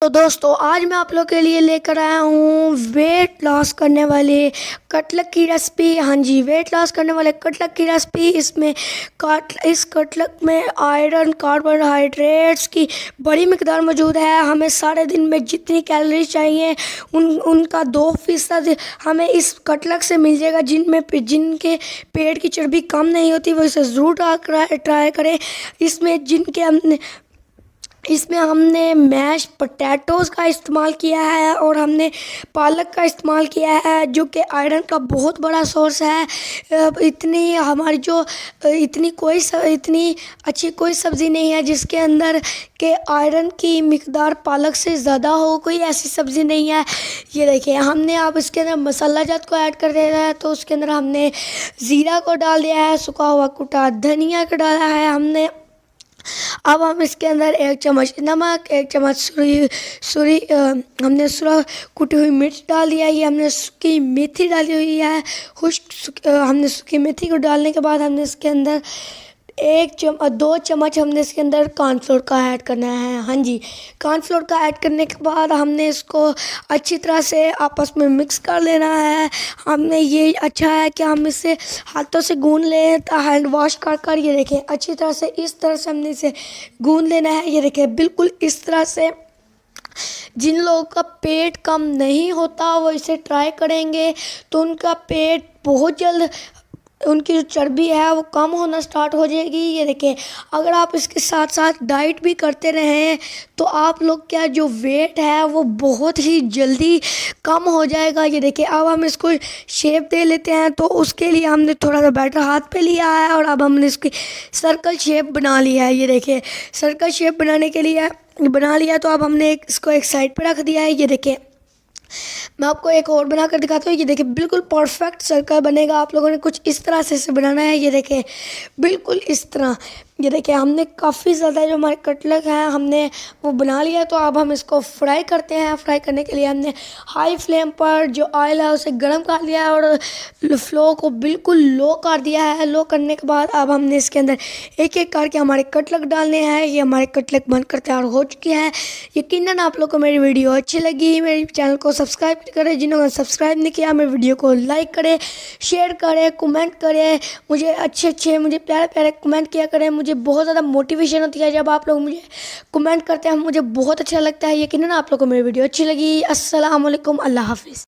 तो दोस्तों आज मैं आप लोग के लिए लेकर आया हूँ वेट लॉस करने वाले कटलक की रेसिपी। हाँ जी, वेट लॉस करने वाले कटलक की रेसिपी। इस कटलक में आयरन, कार्बोहाइड्रेट्स की बड़ी मिकदार मौजूद है। हमें सारे दिन में जितनी कैलोरीज चाहिए उनका 2% हमें इस कटलक से मिल जाएगा। जिनके पेट की चर्बी कम नहीं होती वो इसे ज़रूर ट्राई करें। इसमें हमने मैश पोटैटोज़ का इस्तेमाल किया है और हमने पालक का इस्तेमाल किया है, जो कि आयरन का बहुत बड़ा सोर्स है। इतनी अच्छी कोई सब्ज़ी नहीं है जिसके अंदर के आयरन की मिकदार पालक से ज़्यादा हो। कोई ऐसी सब्ज़ी नहीं है। ये देखिए, हमने अब इसके अंदर मसाला जात को ऐड कर दिया है। तो उसके अंदर हमने ज़ीरा को डाल दिया है, सूखा हुआ कुटा धनिया को डाला है हमने। अब हम इसके अंदर 1 चम्मच नमक, 1 चम्मच हमने कुटी हुई मिर्च डाल दिया है। ये हमने सूखी मेथी डाली हुई है। हमने सूखी मेथी को डालने के बाद हमने इसके अंदर 2 चम्मच हमने इसके अंदर कॉर्नफ्लोर का ऐड करना है। हाँ जी, कॉर्नफ्लोर का ऐड करने के बाद हमने इसको अच्छी तरह से आपस में मिक्स कर लेना है। हमने ये अच्छा है कि हम इसे हाथों से गूंद लें, हैंड वॉश कर ये देखें अच्छी तरह से इस तरह से हमने इसे गूंद लेना है। ये देखें बिल्कुल इस तरह से। जिन लोगों का पेट कम नहीं होता वो इसे ट्राई करेंगे तो उनका पेट बहुत जल्द, उनकी जो चर्बी है वो कम होना स्टार्ट हो जाएगी। ये देखें, अगर आप इसके साथ साथ डाइट भी करते रहें तो आप लोग क्या जो वेट है वो बहुत ही जल्दी कम हो जाएगा। ये देखें, अब हम इसको शेप दे लेते हैं। तो उसके लिए हमने थोड़ा सा बैटर हाथ पे लिया है और अब हमने इसकी सर्कल शेप बना लिया है। ये देखें, सर्कल शेप बनाने के लिए बना लिया तो अब हमने इसको एक साइड पे रख दिया है। ये देखें, मैं आपको एक और बना कर दिखाता हूँ। ये देखिए बिल्कुल परफेक्ट सर्कल बनेगा। आप लोगों ने कुछ इस तरह से इसे बनाना है। ये देखें बिल्कुल इस तरह। ये देखिए, हमने काफ़ी ज़्यादा जो हमारे कटलक हैं हमने वो बना लिया। तो अब हम इसको फ्राई करते हैं। फ्राई करने के लिए हमने हाई फ्लेम पर जो ऑयल है उसे गर्म कर लिया है और फ्लो को बिल्कुल लो कर दिया है। लो करने के बाद अब हमने इसके अंदर एक एक करके हमारे कटलक डालने हैं। ये हमारे कटलक बनकर तैयार हो चुके हैं। यकीनन आप लोग को मेरी वीडियो अच्छी लगी। मेरे चैनल को सब्सक्राइब करें। जिन्होंने सब्सक्राइब नहीं किया, मेरे वीडियो को लाइक करें, शेयर करें, कमेंट करें। मुझे अच्छे मुझे प्यारे कमेंट किया करें। मुझे बहुत ज़्यादा मोटिवेशन होती है जब आप लोग मुझे कमेंट करते हैं। मुझे बहुत अच्छा लगता है। यकीनन आप लोगों को मेरी वीडियो अच्छी लगी। अस्सलाम वालेकुम, अल्लाह हाफिज़।